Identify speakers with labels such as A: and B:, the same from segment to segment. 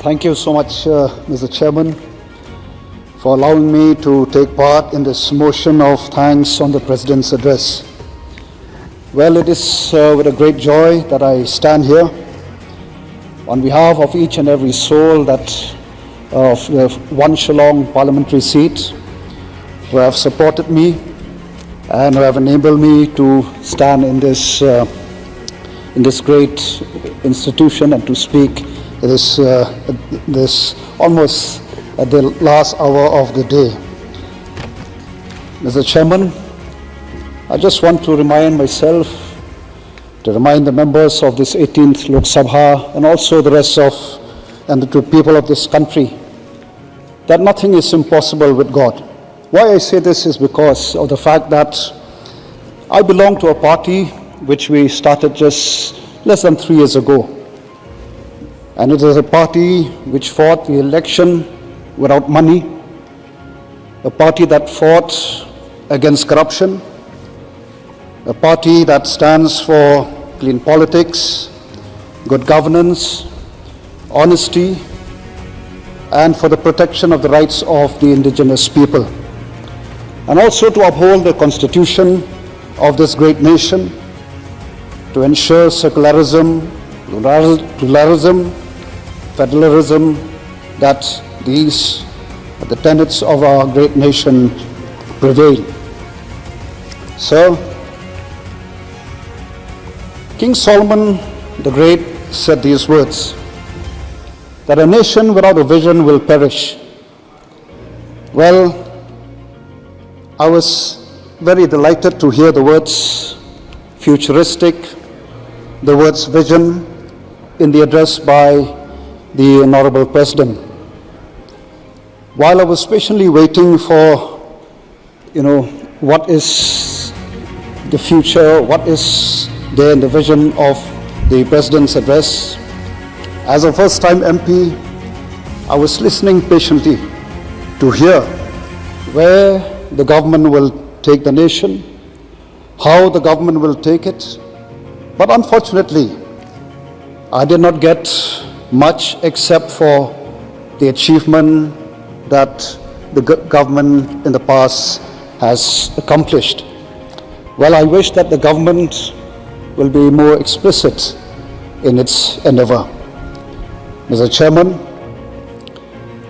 A: Thank you so much, Mr. Chairman, for allowing me to take part in this motion of thanks on the President's address. Well, it is with a great joy that I stand here on behalf of each and every soul that of the One Shillong parliamentary seat who have supported me and who have enabled me to stand in this great institution and to speak this almost at the last hour of the day. Mr. Chairman, I just want to remind myself, to remind the members of this 18th Lok Sabha and also the rest of and the people of this country that nothing is impossible with God. Why I say this is because of the fact that I belong to a party which we started just less than 3 years ago. And it is a party which fought the election without money, a party that fought against corruption, a party that stands for clean politics, good governance, honesty, and for the protection of the rights of the indigenous people, and also to uphold the constitution of this great nation, to ensure secularism, pluralism, federalism, that these are the tenets of our great nation prevail. So, King Solomon the Great said these words, that a nation without a vision will perish. Well, I was very delighted to hear the words futuristic, the words vision in the address by the Honorable President. While I was patiently waiting for, what is the future, what is there in the vision of the President's address, as a first-time MP, I was listening patiently to hear where the government will take the nation, how the government will take it. But unfortunately, I did not get much except for the achievement that the government in the past has accomplished. Well, I wish that the government will be more explicit in its endeavor. Mr. Chairman,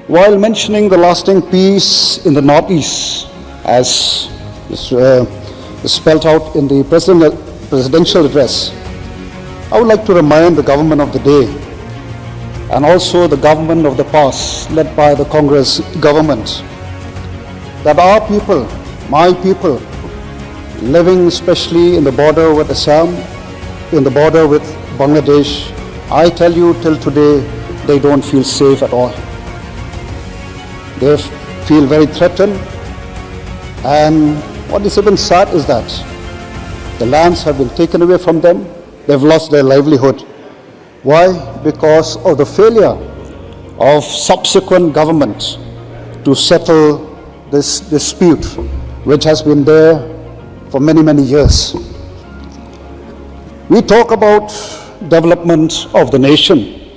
A: while mentioning the lasting peace in the Northeast, as is spelled out in the presidential address, I would like to remind the government of the day and also the government of the past, led by the Congress government, that our people, my people, living especially in the border with Assam, in the border with Bangladesh, I tell you till today, they don't feel safe at all. They feel very threatened, and what is even sad is that the lands have been taken away from them, they've lost their livelihood. Why? Because of the failure of subsequent governments to settle this dispute, which has been there for many, many years. We talk about development of the nation.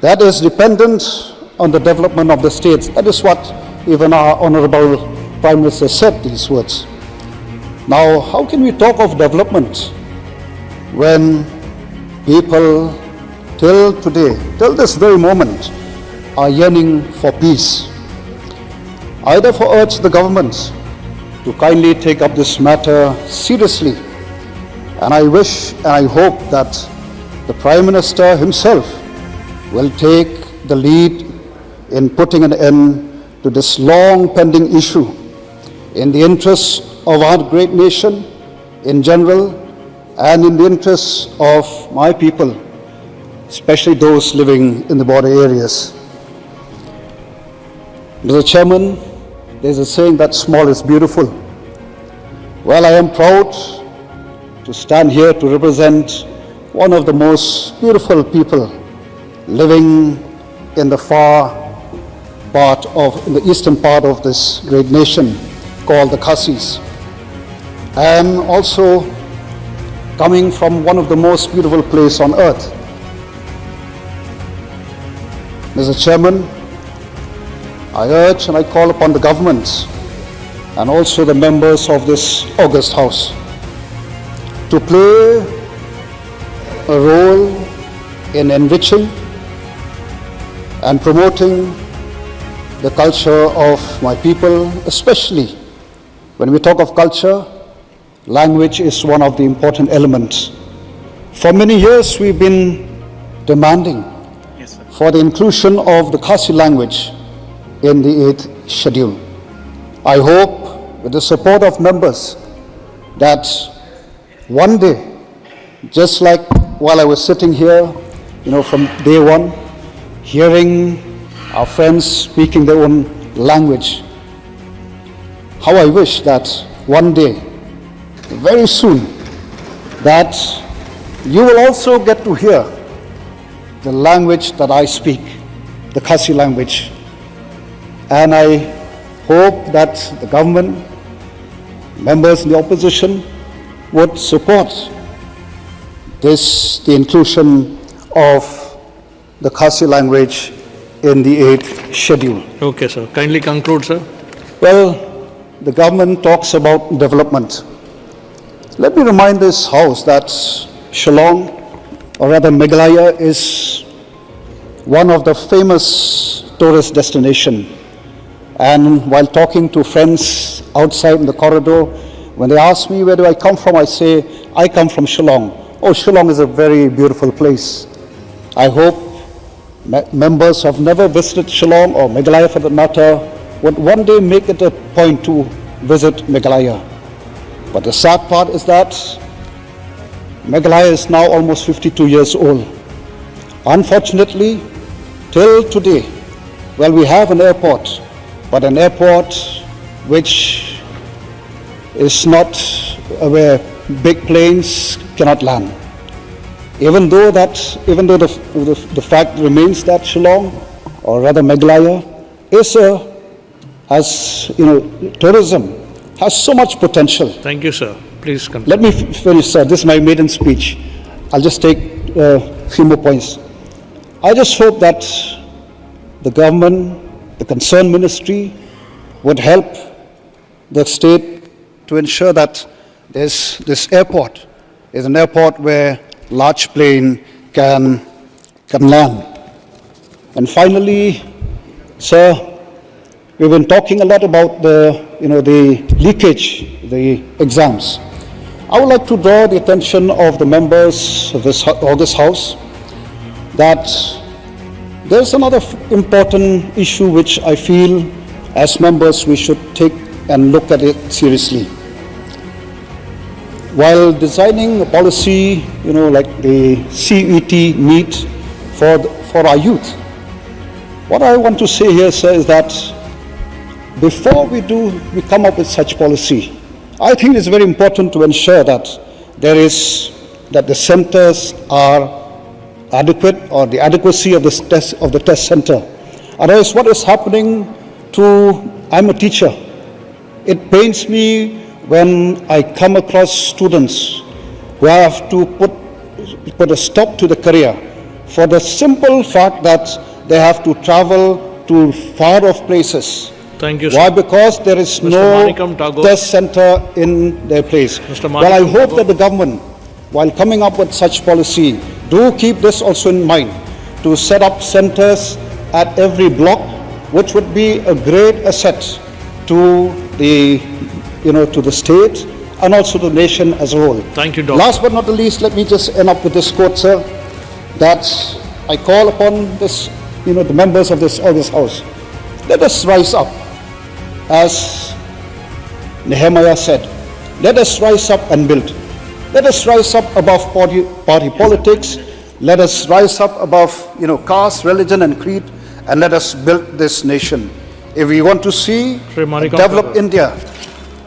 A: That is dependent on the development of the states. That is what even our Honorable Prime Minister said these words. Now, how can we talk of development when people till today, till this very moment, are yearning for peace? I therefore urge the government to kindly take up this matter seriously, and I wish and I hope that the Prime Minister himself will take the lead in putting an end to this long pending issue in the interests of our great nation in general and in the interests of my people, especially those living in the border areas. Mr. Chairman, there's a saying that small is beautiful. Well, I am proud to stand here to represent one of the most beautiful people living in the in the eastern part of this great nation called the Khasis, and also coming from one of the most beautiful places on earth. Mr. Chairman, I urge and I call upon the government and also the members of this august House to play a role in enriching and promoting the culture of my people, especially when we talk of culture, language is one of the important elements. For many years we've been demanding for the inclusion of the Khasi language in the 8th schedule. I hope with the support of members that one day, just like while I was sitting here, from day one, hearing our friends speaking their own language, how I wish that one day, very soon, that you will also get to hear the language that I speak, the Khasi language. And I hope that the government, members in the opposition, would support the inclusion of the Khasi language in the 8th schedule.
B: Okay, sir. Kindly conclude, sir.
A: Well, the government talks about development. Let me remind this House that Shillong, or rather Meghalaya, is one of the famous tourist destinations. And while talking to friends outside in the corridor, when they ask me where do I come from, I say, I come from Shillong. Oh, Shillong is a very beautiful place. I hope members who have never visited Shillong or Meghalaya for that matter would one day make it a point to visit Meghalaya. But the sad part is that Meghalaya is now almost 52 years old. Unfortunately, till today, well, we have an airport, but an airport which is not where big planes cannot land. Even though the fact remains that Shillong, or rather Meghalaya, tourism has so much potential.
B: Thank you, sir. Please continue.
A: Let me finish, sir. This is my maiden speech. I'll just take a few more points. I just hope that the government, the concerned ministry, would help the state to ensure that this airport is an airport where large plane can land. And finally, sir, we've been talking a lot about the leakage, the exams. I would like to draw the attention of the members of this august House that there's another important issue which I feel as members we should take and look at it seriously. While designing a policy, like the CET NEET for our youth, what I want to say here, sir, is that before we come up with such policy, I think it's very important to ensure that the centers are adequate, or the adequacy of the test center. Otherwise, what is happening I'm a teacher. It pains me when I come across students who have to put a stop to the career for the simple fact that they have to travel to far off places.
B: Thank you, sir.
A: Why? Because there is no test center in their place. Well, I hope that the government, while coming up with such policy, do keep this also in mind, to set up centers at every block, which would be a great asset to the state and also the nation as a whole.
B: Thank you, Doctor.
A: Last but not the least, let me just end up with this quote, sir, that I call upon the members of this august House. Let us rise up, as Nehemiah said. Let us rise up and build. Let us rise up above party politics. Let us rise up above caste, religion, and creed, and let us build this nation. If we want to see a developed India,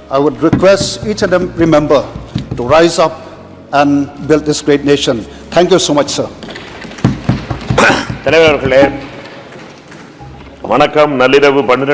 A: I would request each and every member to rise up and build this great nation. Thank you so much, sir.
C: தலைவர் அவர்களே, வணக்கம். நள்ளிரவு 12